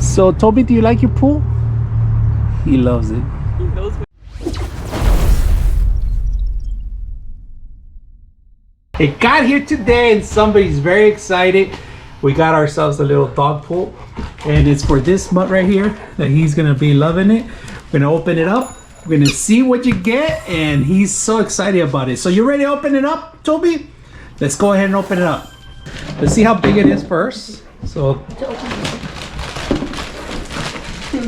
So Toby, do you like your pool? He loves it. He knows what. It got here today and somebody's very excited. We got ourselves a little dog pool and it's for this mutt right here that he's gonna be loving it. We're gonna open it up. We're gonna see what you get and he's so excited about it. So you ready to open it up, Toby? Let's go ahead and open it up. Let's see how big it is first. So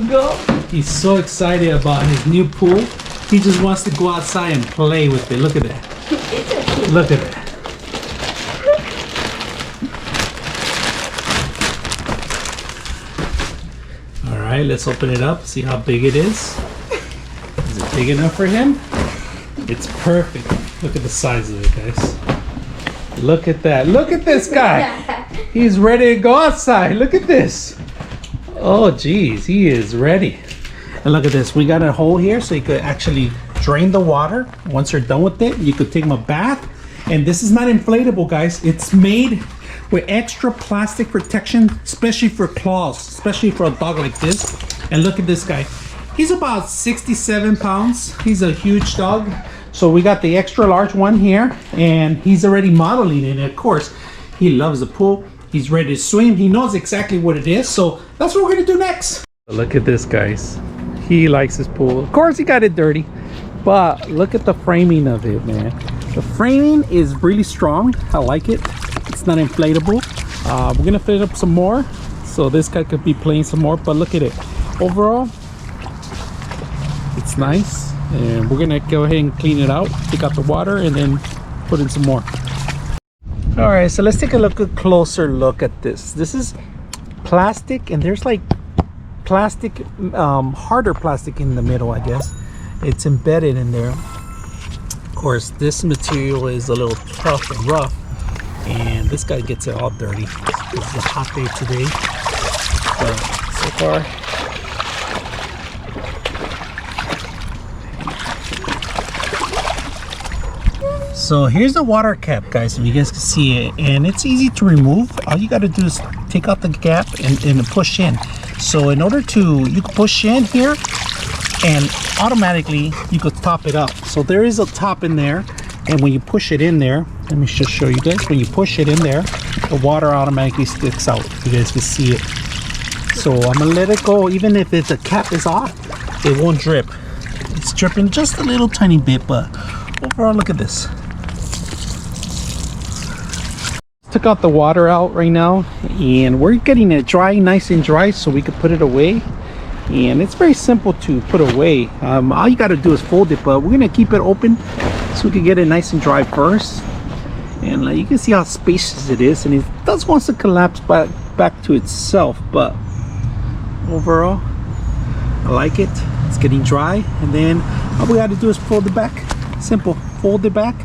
Go. he's so excited about his new pool. He just wants to go outside and play with it. Look at that. Look at that. All right, let's open it up, see how big it is. Is it big enough for him? It's perfect. Look at the size of it, guys. Look at that. Look at this guy. He's ready to go outside. Look at this. Oh, geez, he is ready. And look at this. We got a hole here so you could actually drain the water. Once you're done with it, you could take him a bath. And this is not inflatable, guys. It's made with extra plastic protection, especially for claws, especially for a dog like this. And look at this guy. He's about 67 pounds. He's a huge dog. So we got the extra large one here and he's already modeling it. And of course, he loves the pool. He's ready to swim. He knows exactly what it is. So that's what we're gonna do next. Look at this, guys. He likes his pool. Of course, he got it dirty, but look at the framing of it, man. The framing is really strong. I like it. It's not inflatable. We're gonna fill it up some more. So this guy could be playing some more, but look at it. Overall, it's nice. And we're gonna go ahead and clean it out, take out the water, and then put in some more. All right, so let's take a closer look at this. This is plastic, and there's like plastic, harder plastic in the middle, I guess. It's embedded in there. Of course, this material is a little tough and rough, and this guy gets it all dirty. It's a hot day today, but so far. So here's the water cap, guys, if you guys can see it, and it's easy to remove. All you got to do is take out the gap and push in. So in order to, you can push in here and automatically you could top it up. So there is a top in there, and when you push it in there, let me just show you guys. When you push it in there, the water automatically sticks out. You guys can see it. So I'm gonna let it go. Even if the cap is off, it won't drip. It's dripping just a little tiny bit, but overall, look at this. Took out the water out right now, and we're getting it dry, nice and dry, so we could put it away. And it's very simple to put away. All you got to do is fold it, but we're gonna keep it open so we can get it nice and dry first. And you can see how spacious it is, and it does want to collapse back to itself, but overall, I like it. It's getting dry, and then all we got to do is fold it back. Simple. Fold it back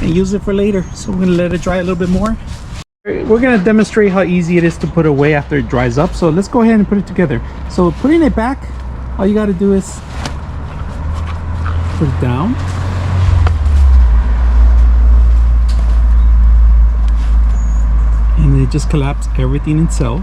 and use it for later. So we're gonna let it dry a little bit more. We're gonna demonstrate how easy it is to put away after it dries up. So let's go ahead and put it together. So putting it back, all you got to do is put it down. And it just collapses everything itself.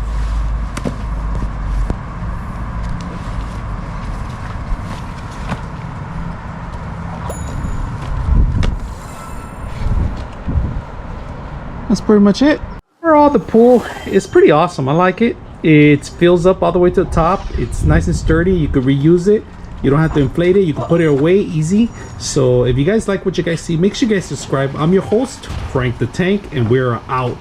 That's pretty much it. Overall, the pool is pretty awesome. I like it. It fills up all the way to the top. It's nice and sturdy. You could reuse it. You don't have to inflate it. You can put it away easy. So if you guys like what you guys see, make sure you guys subscribe. I'm your host, Frank the Tank, and we're out.